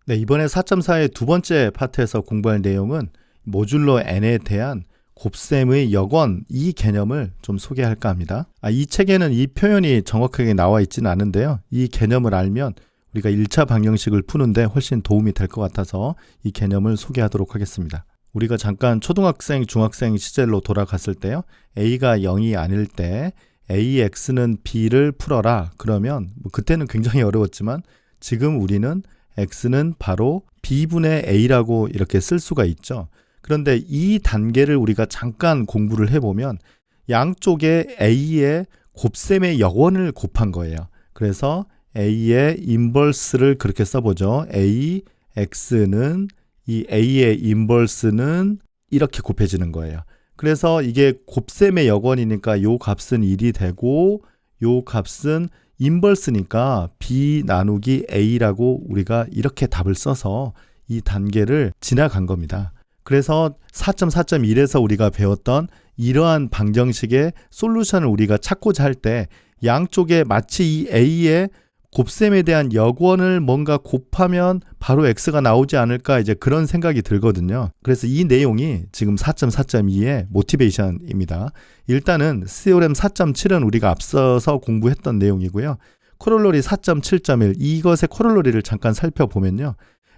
네, 이번에 4.4의 두 번째 파트에서 공부할 내용은 모듈러 n에 대한 곱셈의 역원 이 개념을 좀 소개할까 합니다. 이 책에는 이 표현이 정확하게 나와 있지는 않은데요. 이 개념을 알면 우리가 1차 방정식을 푸는데 훨씬 도움이 될 것 같아서 이 개념을 소개하도록 하겠습니다. 우리가 잠깐 초등학생, 중학생 시절로 돌아갔을 때요. a가 0이 아닐 때 ax는 b를 풀어라. 그러면 그때는 굉장히 어려웠지만 지금 우리는 x는 바로 b분의 a라고 이렇게 쓸 수가 있죠. 그런데 이 단계를 우리가 잠깐 공부를 해보면 양쪽에 a의 곱셈의 역원을 곱한 거예요. 그래서 a의 인버스를 그렇게 써보죠. ax는 이 a의 인버스는 이렇게 곱해지는 거예요. 그래서 이게 곱셈의 역원이니까 요 값은 1이 되고 요 값은 인버스니까 b 나누기 a라고 우리가 이렇게 답을 써서 이 단계를 지나간 겁니다. 그래서 4.4.1에서 우리가 배웠던 이러한 방정식의 솔루션을 우리가 찾고자 할 때 양쪽에 마치 이 a의 곱셈에 대한 역원을 뭔가 곱하면 바로 x가 나오지 않을까 이제 그런 생각이 들거든요. 그래서 이 내용이 지금 4.4.2의 모티베이션입니다. 일단은 시오렘 4.7은 우리가 앞서서 공부했던 내용이고요. 코롤러리 4.7.1 이것의 코롤러리를 잠깐 살펴보면요.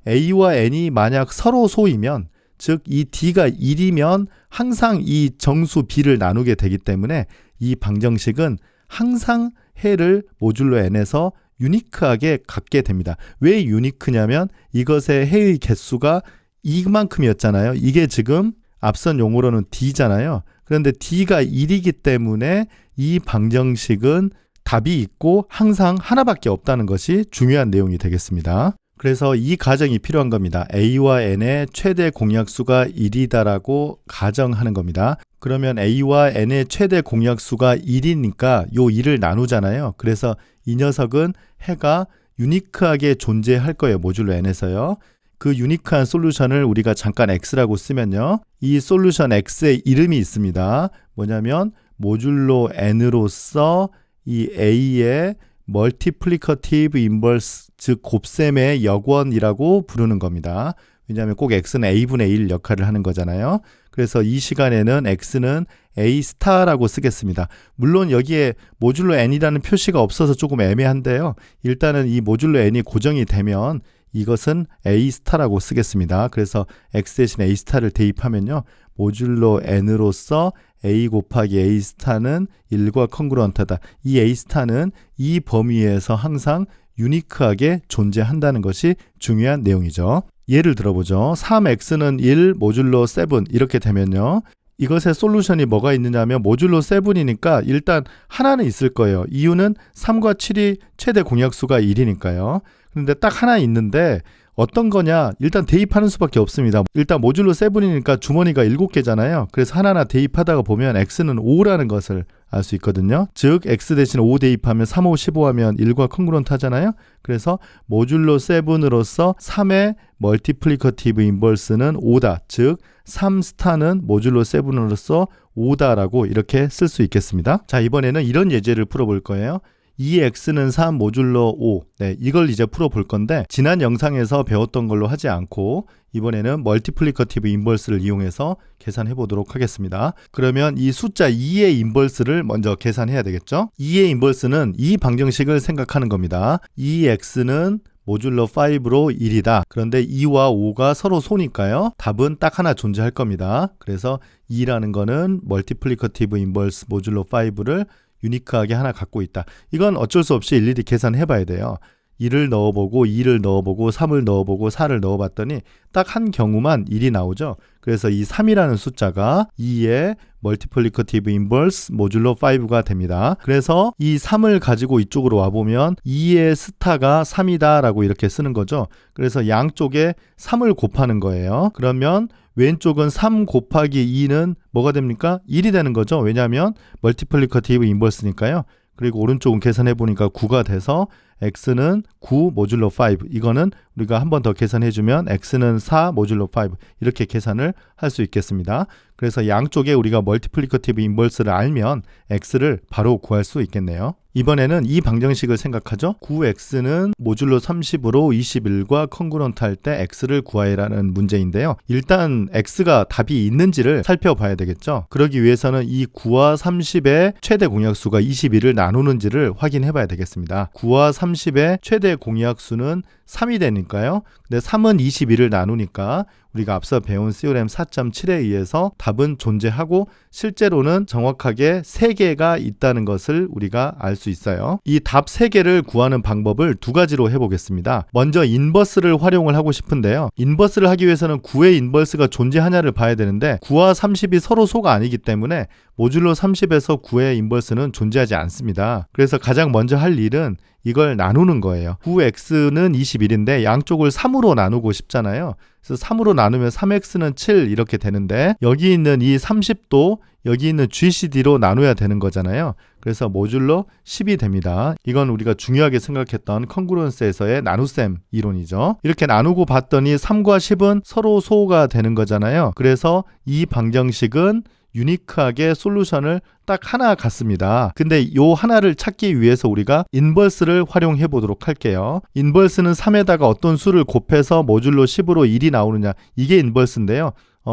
a와 n이 만약 서로 소이면 즉 이 d가 1이면 항상 이 정수 b를 나누게 되기 때문에 이 방정식은 항상 해를 모듈러 n에서 유니크하게 갖게 됩니다. 왜 유니크냐면 이것의 해의 개수가 이만큼이었잖아요. 이게 지금 앞선 용어로는 d잖아요. 그런데 d가 1이기 때문에 이 방정식은 답이 있고 항상 하나밖에 없다는 것이 중요한 내용이 되겠습니다. 그래서 이 가정이 필요한 겁니다. a와 n의 최대 공약수가 1이다라고 가정하는 겁니다. 그러면 a와 n의 최대 공약수가 1이니까 요 1을 나누잖아요. 그래서 이 녀석은 해가 유니크하게 존재할 거예요. 모듈러 n에서요. 그 유니크한 솔루션을 우리가 잠깐 x라고 쓰면요. 이 솔루션 x의 이름이 있습니다. 뭐냐면 모듈러 n으로서 이 a의 멀티플리커티브 인버스 즉 곱셈의 역원이라고 부르는 겁니다. 왜냐하면 꼭 x는 a분의 1 역할을 하는 거잖아요. 그래서 이 시간에는 x는 a 스타라고 쓰겠습니다. 물론 여기에 모듈러 n이라는 표시가 없어서 조금 애매한데요. 일단은 이 모듈러 n이 고정이 되면 이것은 a 스타라고 쓰겠습니다. 그래서 x 대신 a 스타를 대입하면요. 모듈러 n으로서 a 곱하기 a 스타는 1과 컨그루언트하다. 이 a 스타는 이 범위에서 항상 유니크하게 존재한다는 것이 중요한 내용이죠. 예를 들어보죠. 3x는 1 모듈러 7 이렇게 되면요. 이것의 솔루션이 뭐가 있느냐 하면 모듈러 7이니까 일단 하나는 있을 거예요. 이유는 3과 7이 최대 공약수가 1이니까요. 그런데 딱 하나 있는데 어떤 거냐? 일단 대입하는 수밖에 없습니다. 일단 모듈러 7이니까 주머니가 7개잖아요. 그래서 하나하나 대입하다가 보면 x는 5라는 것을 알 수 있거든요. 즉 x 대신 5 대입하면 3, 5, 15 하면 1과 컨그루언트 하잖아요. 그래서 모듈러 7으로서 3의 멀티플리커티브 인버스는 5다. 즉 3스타는 모듈러 7으로서 5다라고 이렇게 쓸 수 있겠습니다. 자, 이번에는 이런 예제를 풀어볼 거예요. 2x는 3 모듈러 5. 네, 이걸 이제 풀어볼 건데 지난 영상에서 배웠던 걸로 하지 않고 이번에는 멀티플리커티브 인버스를 이용해서 계산해 보도록 하겠습니다. 그러면 이 숫자 2의 인버스를 먼저 계산해야 되겠죠? 2의 인버스는 이 방정식을 생각하는 겁니다. 2x는 모듈러 5로 1이다. 그런데 2와 5가 서로 소니까요. 답은 딱 하나 존재할 겁니다. 그래서 2라는 거는 멀티플리커티브 인버스 모듈러 5를 유니크하게 하나 갖고 있다. 이건 어쩔 수 없이 일일이 계산해 봐야 돼요. 1을 넣어보고 2를 넣어보고 3을 넣어보고 4를 넣어봤더니 딱 한 경우만 1이 나오죠. 그래서 이 3이라는 숫자가 2의 멀티플리커티브 인버스 모듈러 5가 됩니다. 그래서 이 3을 가지고 이쪽으로 와보면 2의 스타가 3이다 라고 이렇게 쓰는 거죠. 그래서 양쪽에 3을 곱하는 거예요. 그러면 왼쪽은 3 곱하기 2는 뭐가 됩니까? 1이 되는 거죠. 왜냐하면 멀티플리커티브 인버스니까요. 그리고 오른쪽은 계산해 보니까 9가 돼서 x는 9 모듈로 5. 이거는 우리가 한 번 더 계산해주면 x는 4 모듈로 5 이렇게 계산을 할 수 있겠습니다. 그래서 양쪽에 우리가 멀티플리커티브 인버스를 알면 x를 바로 구할 수 있겠네요. 이번에는 이 방정식을 생각하죠. 9x는 모듈로 30으로 21과 컨그런트 할 때 x를 구하라는 문제인데요. 일단 x가 답이 있는지를 살펴봐야 되겠죠. 그러기 위해서는 이 9와 30의 최대 공약수가 21을 나누는지를 확인해 봐야 되겠습니다. 9와 30의 최대 공약수는 3이 되니까요. 근데 3은 21을 나누니까 우리가 앞서 배운 CORM 4.7에 의해서 답은 존재하고 실제로는 정확하게 3개가 있다는 것을 우리가 알 수 있어요. 이 답 3개를 구하는 방법을 두 가지로 해보겠습니다. 먼저 인버스를 활용을 하고 싶은데요. 인버스를 하기 위해서는 9의 인버스가 존재하냐를 봐야 되는데 9와 30이 서로 소가 아니기 때문에 모듈로 30에서 9의 인버스는 존재하지 않습니다. 그래서 가장 먼저 할 일은 이걸 나누는 거예요. 9x는 21인데 양쪽을 3으로 나누고 싶잖아요. 그래서 3으로 나누면 3x는 7 이렇게 되는데 여기 있는 이 30도 여기 있는 GCD로 나눠야 되는 거잖아요. 그래서 모듈로 10이 됩니다. 이건 우리가 중요하게 생각했던 컨그루언스에서의 나눗셈 이론이죠. 이렇게 나누고 봤더니 3과 10은 서로 소가 되는 거잖아요. 그래서 이 방정식은 유니크하게 솔루션을 딱 하나 갖습니다. 근데 요 하나를 찾기 위해서 우리가 인버스를 활용해 보도록 할게요. 인버스는 3에다가 어떤 수를 곱해서 모듈로 10으로 1이 나오느냐, 이게 인버스인데요.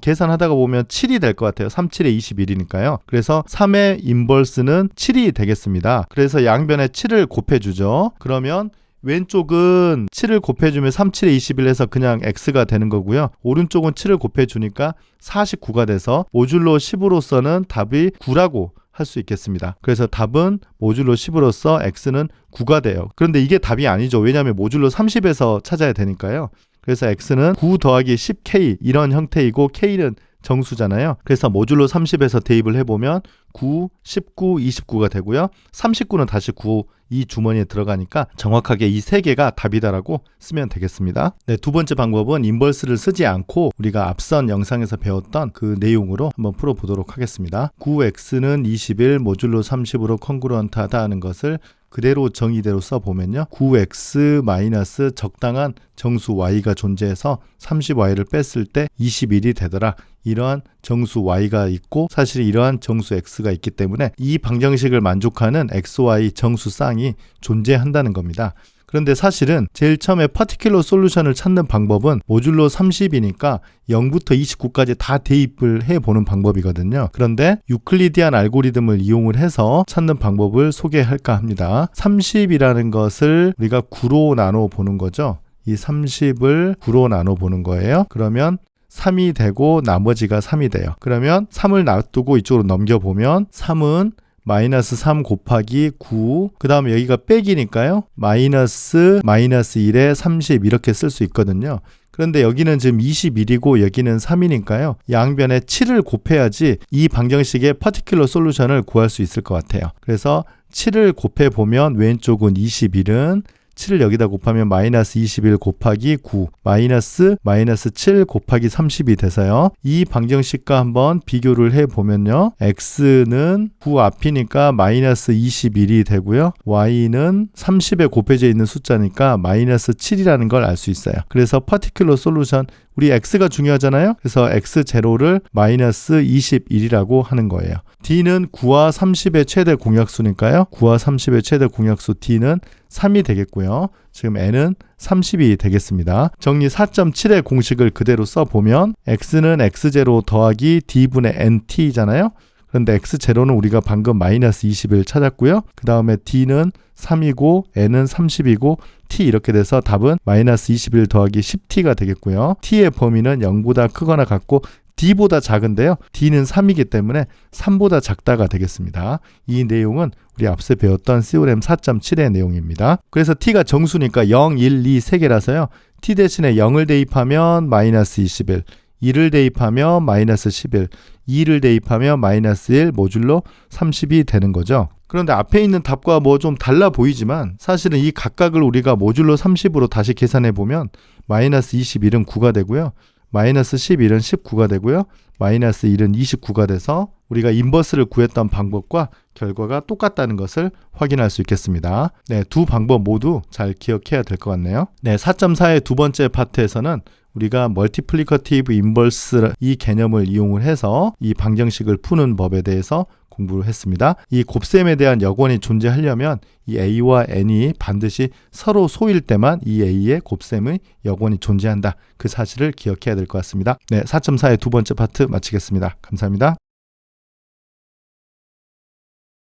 계산하다가 보면 7이 될 것 같아요. 3, 7에 21이니까요. 그래서 3의 인버스는 7이 되겠습니다. 그래서 양변에 7을 곱해주죠. 그러면 왼쪽은 7을 곱해주면 3, 7에 21 해서 그냥 x가 되는 거고요. 오른쪽은 7을 곱해주니까 49가 돼서 모듈로 10으로서는 답이 9라고 할 수 있겠습니다. 그래서 답은 모듈로 10으로서 x는 9가 돼요. 그런데 이게 답이 아니죠. 왜냐하면 모듈로 30에서 찾아야 되니까요. 그래서 x는 9 더하기 10k 이런 형태이고 k는 정수잖아요. 그래서 모듈로 30에서 대입을 해보면 9, 19, 29가 되고요. 39는 다시 9 이 주머니에 들어가니까 정확하게 이 세 개가 답이다라고 쓰면 되겠습니다. 네, 두 번째 방법은 인버스를 쓰지 않고 우리가 앞선 영상에서 배웠던 그 내용으로 한번 풀어보도록 하겠습니다. 9x는 21 모듈로 30으로 컨그루언트하다 하는 것을 그대로 정의대로 써보면요. 9x- 적당한 정수 y가 존재해서 30y를 뺐을 때 21이 되더라. 이러한 정수 y가 있고 사실 이러한 정수 x가 있기 때문에 이 방정식을 만족하는 xy 정수 쌍이 존재한다는 겁니다. 그런데 사실은 제일 처음에 파티큘러 솔루션을 찾는 방법은 모듈로 30이니까 0부터 29까지 다 대입을 해보는 방법이거든요. 그런데 유클리디안 알고리즘을 이용을 해서 찾는 방법을 소개할까 합니다. 30이라는 것을 우리가 9로 나눠 보는 거죠. 이 30을 9로 나눠 보는 거예요. 그러면 3이 되고 나머지가 3이 돼요. 그러면 3을 놔두고 이쪽으로 넘겨보면 3은 마이너스 3 곱하기 9, 그 다음에 여기가 빼기니까요. 마이너스 1에 30 이렇게 쓸 수 있거든요. 그런데 여기는 지금 21이고 여기는 3이니까요. 양변에 7을 곱해야지 이 방정식의 파티큘러 솔루션을 구할 수 있을 것 같아요. 그래서 7을 곱해보면 왼쪽은 21은 7을 여기다 곱하면 마이너스 21 곱하기 9 마이너스 7 곱하기 30이 돼서요. 이 방정식과 한번 비교를 해보면요. x는 9 앞이니까 마이너스 21이 되고요. y는 30에 곱해져 있는 숫자니까 마이너스 7이라는 걸 알 수 있어요. 그래서 파티큘러 솔루션 우리 x가 중요하잖아요. 그래서 x0를 마이너스 21이라고 하는 거예요. d는 9와 30의 최대 공약수니까요. 9와 30의 최대 공약수 d는 3이 되겠고요. 지금 n은 30이 되겠습니다. 정리 4.7의 공식을 그대로 써보면 x는 x0 더하기 d분의 nt잖아요. 그런데 x0는 우리가 방금 마이너스 20을 찾았고요. 그 다음에 d는 3이고 n은 30이고 t 이렇게 돼서 답은 마이너스 21 더하기 10t가 되겠고요. t의 범위는 0보다 크거나 같고 d보다 작은데요. d는 3이기 때문에 3보다 작다가 되겠습니다. 이 내용은 우리 앞서 배웠던 CORM 4.7의 내용입니다. 그래서 t가 정수니까 0, 1, 2, 3개라서요. t 대신에 0을 대입하면 마이너스 21, 2를 대입하면 마이너스 11, 2를 대입하면 마이너스 1 모듈로 30이 되는 거죠. 그런데 앞에 있는 답과 뭐 좀 달라 보이지만 사실은 이 각각을 우리가 모듈로 30으로 다시 계산해 보면 마이너스 21은 9가 되고요. 마이너스 11은 19가 되고요. 마이너스 1은 29가 돼서 우리가 인버스를 구했던 방법과 결과가 똑같다는 것을 확인할 수 있겠습니다. 네, 두 방법 모두 잘 기억해야 될 것 같네요. 네, 4.4의 두 번째 파트에서는 우리가 멀티플리커티브 인버스 이 개념을 이용을 해서 이 방정식을 푸는 법에 대해서 공부를 했습니다. 이 곱셈에 대한 여건이 존재하려면 이 A와 N이 반드시 서로 소일 때만 이 A의 곱셈의 여건이 존재한다. 그 사실을 기억해야 될 것 같습니다. 네, 4.4의 두 번째 파트 마치겠습니다. 감사합니다.